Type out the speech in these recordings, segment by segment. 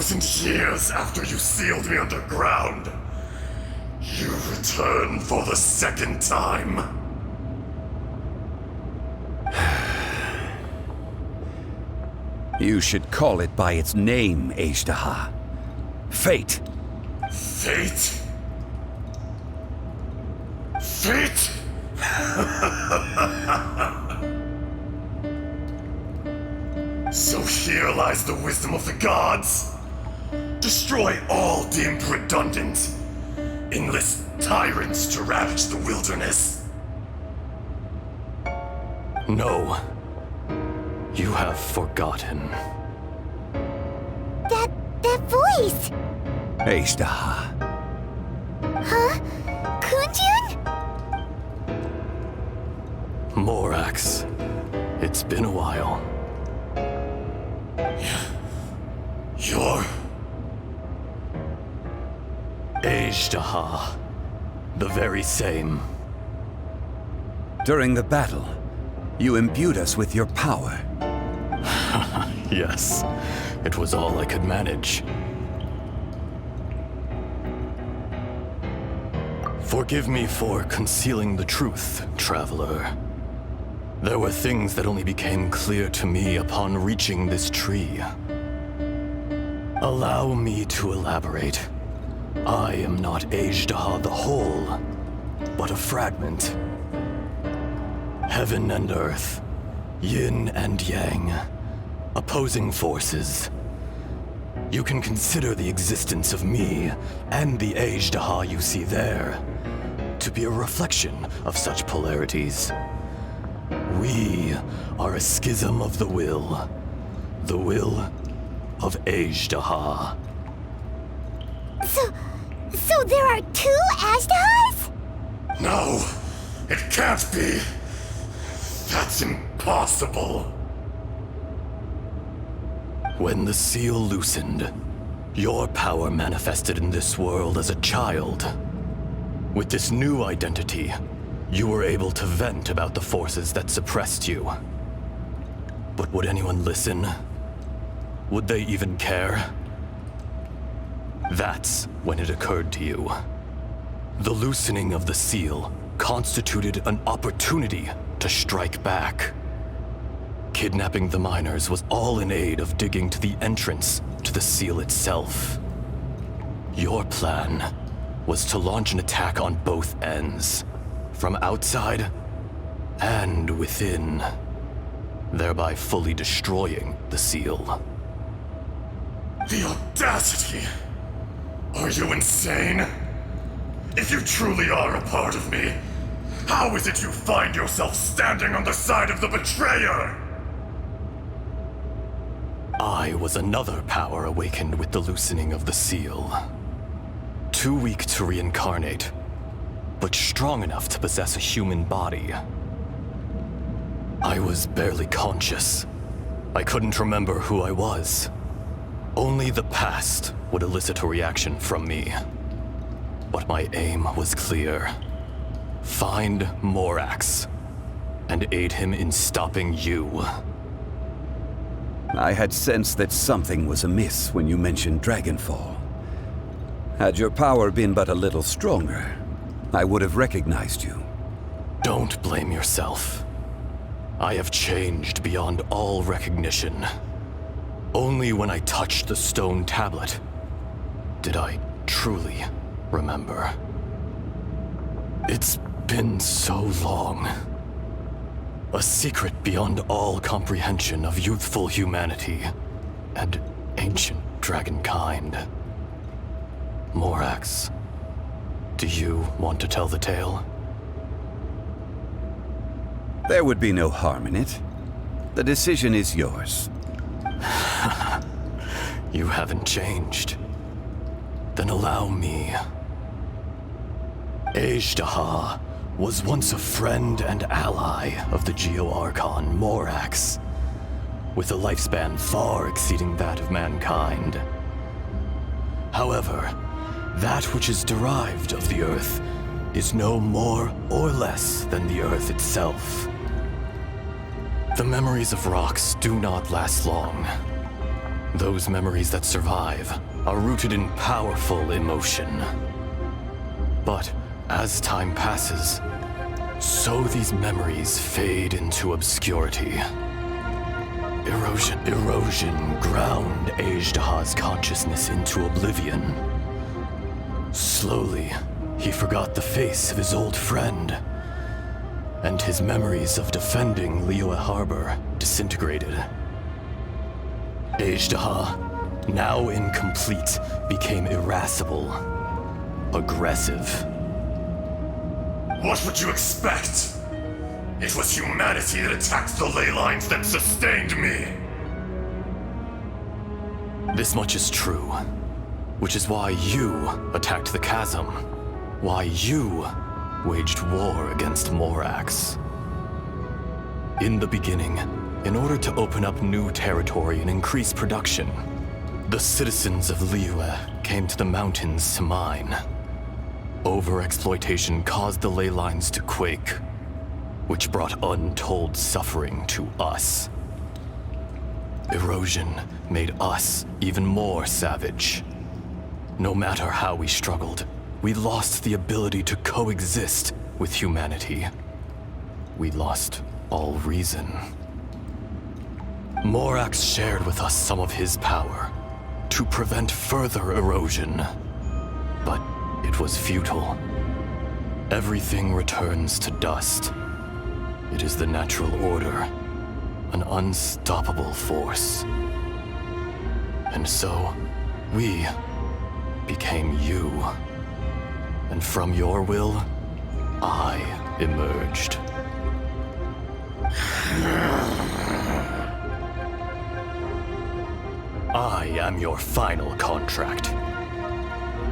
1,000 years after you sealed me underground, you return for the second time. You should call it by its name, Аждахой. Fate. Fate? Fate? So here lies the wisdom of the gods. Destroy all deemed redundant. Enlist tyrants to ravage the wilderness. No. You have forgotten. That voice! Аждахой. Huh? Kunjun? Morax. It's been a while. You're... Аждахой. The very same. During the battle, you imbued us with your power. Yes, it was all I could manage. Forgive me for concealing the truth, traveler. There were things that only became clear to me upon reaching this tree. Allow me to elaborate. I am not Аждахой the whole, but a fragment. Heaven and earth, yin and yang, opposing forces. You can consider the existence of me and the Аждахой you see there to be a reflection of such polarities. We are a schism of the will of Аждахой. So there are two Ajdahoys? No, it can't be. That's impossible. When the seal loosened, your power manifested in this world as a child. With this new identity, you were able to vent about the forces that suppressed you. But would anyone listen? Would they even care? That's when it occurred to you. The loosening of the seal constituted an opportunity to strike back. Kidnapping the miners was all in aid of digging to the entrance to the seal itself. Your plan was to launch an attack on both ends, from outside and within, thereby fully destroying the seal. The audacity! Are you insane? If you truly are a part of me, how is it you find yourself standing on the side of the betrayer? I was another power awakened with the loosening of the seal. Too weak to reincarnate, but strong enough to possess a human body. I was barely conscious. I couldn't remember who I was. Only the past would elicit a reaction from me. But my aim was clear. Find Morax, and aid him in stopping you. I had sensed that something was amiss when you mentioned Dragonfall. Had your power been but a little stronger, I would have recognized you. Don't blame yourself. I have changed beyond all recognition. Only when I touched the stone tablet did I truly remember. It's been so long. A secret beyond all comprehension of youthful humanity and ancient dragonkind. Morax, do you want to tell the tale? There would be no harm in it. The decision is yours. You haven't changed. Then allow me. Аждахой was once a friend and ally of the Geo-Archon Morax, with a lifespan far exceeding that of mankind. However, that which is derived of the Earth is no more or less than the Earth itself. The memories of rocks do not last long. Those memories that survive are rooted in powerful emotion. But as time passes, so these memories fade into obscurity. Erosion ground Ajdaha's consciousness into oblivion. Slowly, he forgot the face of his old friend, and his memories of defending Liyue Harbor disintegrated. Ajdaha, now incomplete, became irascible, aggressive. What would you expect? It was humanity that attacked the ley lines that sustained me. This much is true, which is why you attacked the chasm, why you waged war against Morax. In the beginning, in order to open up new territory and increase production, the citizens of Liyue came to the mountains to mine. Overexploitation caused the ley lines to quake, which brought untold suffering to us. Erosion made us even more savage. No matter how we struggled, we lost the ability to coexist with humanity. We lost all reason. Morax shared with us some of his power to prevent further erosion, but it was futile. Everything returns to dust. It is the natural order, an unstoppable force. And so, we became you. And from your will, I emerged. I am your final contract.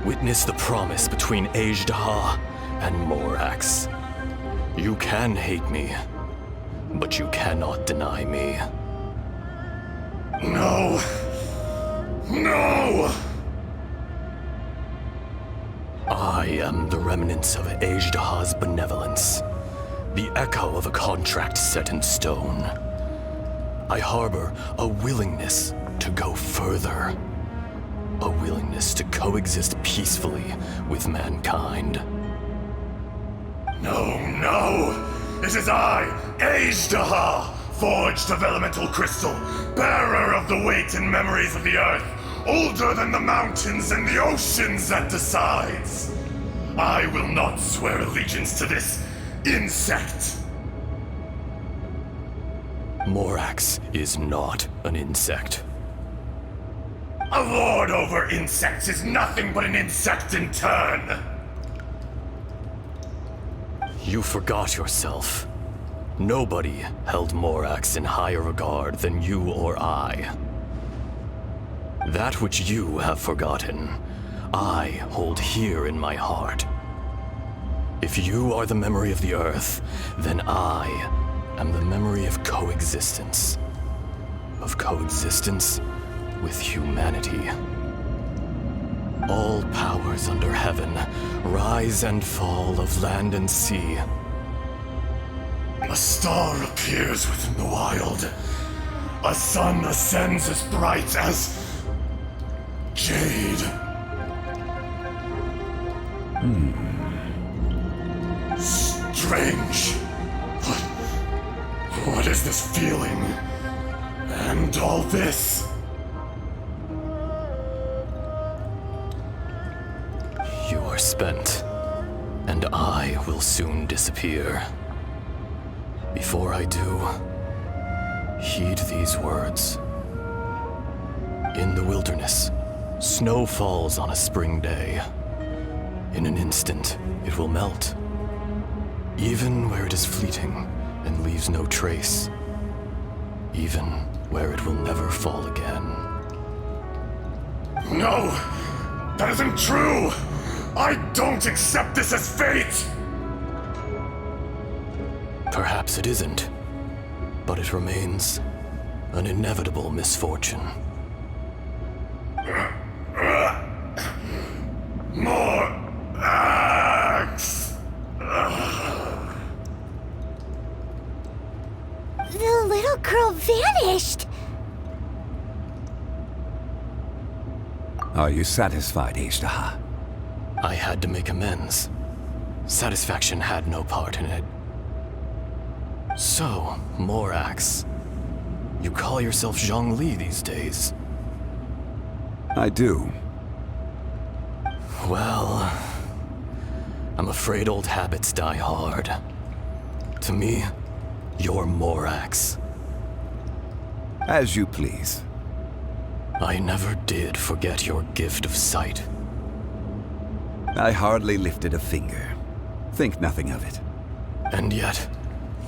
Witness the promise between Ajdaha and Morax. You can hate me, but you cannot deny me. No! No! I am the remnants of Ajdaha's benevolence, the echo of a contract set in stone. I harbor a willingness to go further, a willingness to coexist peacefully with mankind. No, no! It is I, Ajdaha, forged of elemental crystal, bearer of the weight and memories of the earth, older than the mountains and the oceans that decides. I will not swear allegiance to this insect. Morax is not an insect. A lord over insects is nothing but an insect in turn. You forgot yourself. Nobody held Morax in higher regard than you or I. That which you have forgotten, I hold here in my heart. If you are the memory of the Earth, then I am the memory of coexistence. Of coexistence with humanity. All powers under heaven, rise and fall of land and sea. A star appears within the wild. A sun ascends as bright as jade. Strange. What is this feeling? And all this? You are spent, and I will soon disappear. Before I do, heed these words. In the wilderness, snow falls on a spring day. In an instant, it will melt. Even where it is fleeting and leaves no trace. Even where it will never fall again. No! That isn't true! I don't accept this as fate! Perhaps it isn't, but it remains an inevitable misfortune. More axe! The little girl vanished. Are you satisfied, Аждахой? I had to make amends. Satisfaction had no part in it. So, Morax, you call yourself Chžun Li these days? I do. Well, I'm afraid old habits die hard. To me, you're Morax. As you please. I never did forget your gift of sight. I hardly lifted a finger. Think nothing of it. And yet,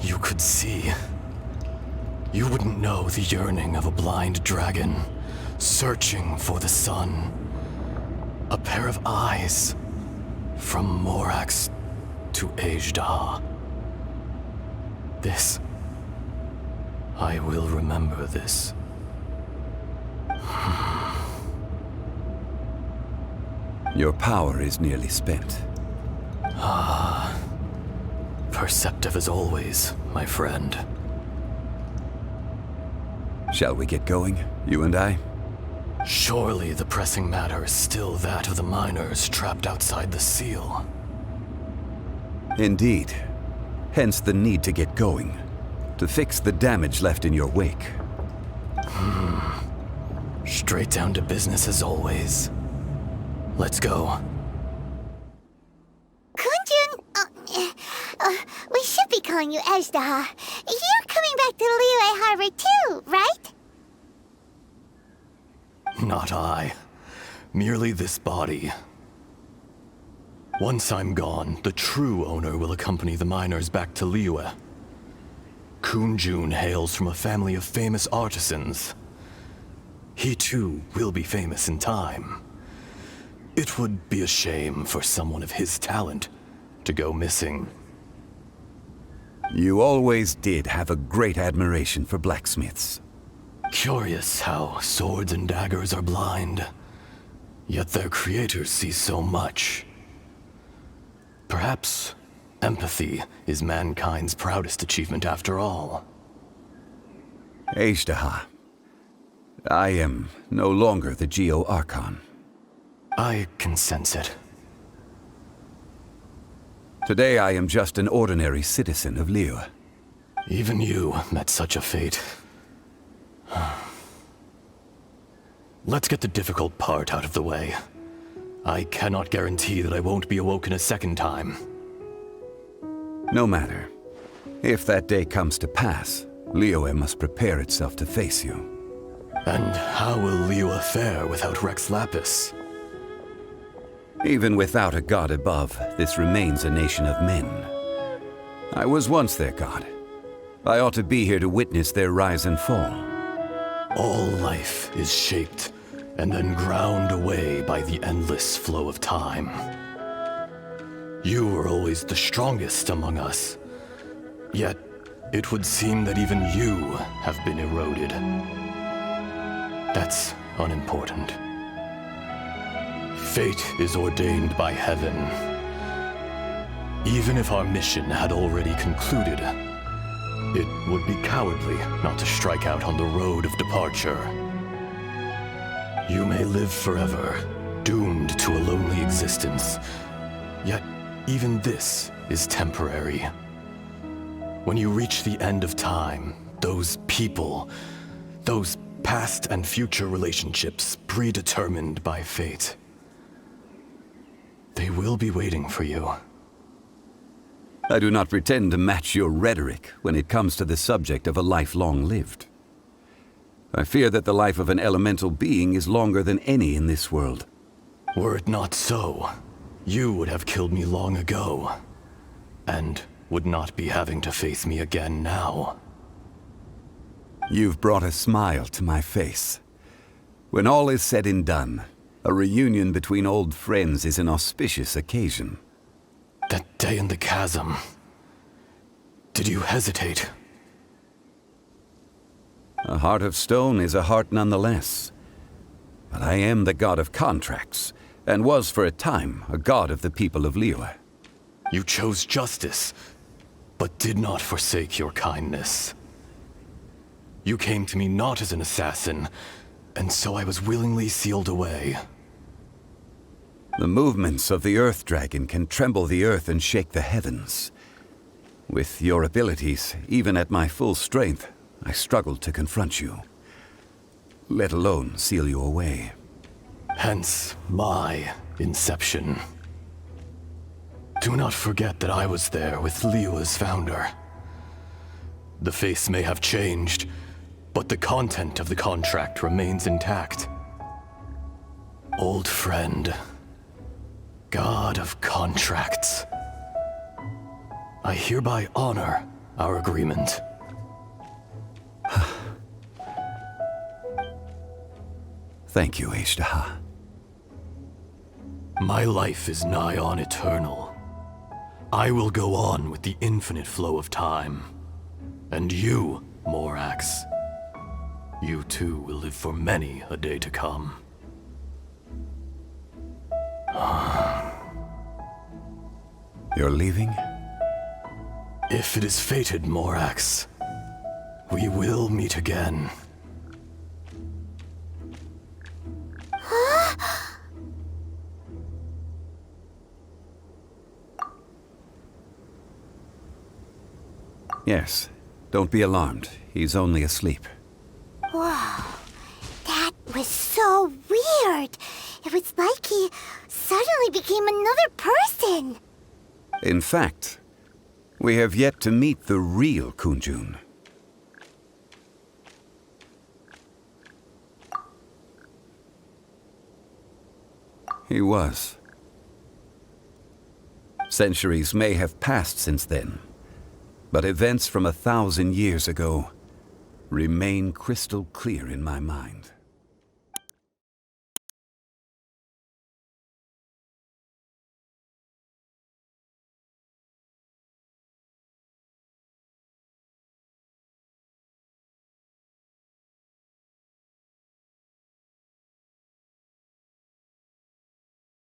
you could see. You wouldn't know the yearning of a blind dragon, searching for the sun. A pair of eyes, from Morax to Аждахой. This, I will remember this. Your power is nearly spent. Perceptive as always, my friend. Shall we get going, you and I? Surely the pressing matter is still that of the miners trapped outside the seal. Indeed. Hence the need to get going. To fix the damage left in your wake. Straight down to business as always. Let's go. Kunjun, we should be calling you Аждахой. You're coming back to Liyue Harbor too, right? Not I. Merely this body. Once I'm gone, the true owner will accompany the miners back to Liyue. Kunjun hails from a family of famous artisans. He too will be famous in time. It would be a shame for someone of his talent to go missing. You always did have a great admiration for blacksmiths. Curious how swords and daggers are blind, yet their creators see so much. Perhaps empathy is mankind's proudest achievement after all. Аждахой, I am no longer the Geo-Archon. I can sense it. Today I am just an ordinary citizen of Liyue. Even you met such a fate. Let's get the difficult part out of the way. I cannot guarantee that I won't be awoken a second time. No matter. If that day comes to pass, Liyue must prepare itself to face you. And how will Liyue fare without Rex Lapis? Even without a god above, this remains a nation of men. I was once their god. I ought to be here to witness their rise and fall. All life is shaped and then ground away by the endless flow of time. You were always the strongest among us, yet it would seem that even you have been eroded. That's unimportant. Fate is ordained by heaven. Even if our mission had already concluded, it would be cowardly not to strike out on the road of departure. You may live forever, doomed to a lonely existence, yet even this is temporary. When you reach the end of time, those people, those past and future relationships predetermined by fate, they will be waiting for you. I do not pretend to match your rhetoric when it comes to the subject of a life long lived. I fear that the life of an elemental being is longer than any in this world. Were it not so, you would have killed me long ago, and would not be having to face me again now. You've brought a smile to my face. When all is said and done, a reunion between old friends is an auspicious occasion. That day in the chasm, did you hesitate? A heart of stone is a heart nonetheless. But I am the god of contracts, and was for a time a god of the people of Liyue. You chose justice, but did not forsake your kindness. You came to me not as an assassin, and so I was willingly sealed away. The movements of the Earth Dragon can tremble the earth and shake the heavens. With your abilities, even at my full strength, I struggled to confront you, let alone seal you away. Hence my inception. Do not forget that I was there with Liu as founder. The face may have changed, but the content of the contract remains intact. Old friend, God of contracts, I hereby honor our agreement. Thank you, Аждахой. My life is nigh on eternal. I will go on with the infinite flow of time. And you, Morax, you too will live for many a day to come. You're leaving? If it is fated, Morax, we will meet again. Yes. Don't be alarmed. He's only asleep. Whoa. That was so weird. It was like he suddenly became another person. In fact, we have yet to meet the real Kunjun. He was. Centuries may have passed since then, but events from 1,000 years ago remain crystal clear in my mind.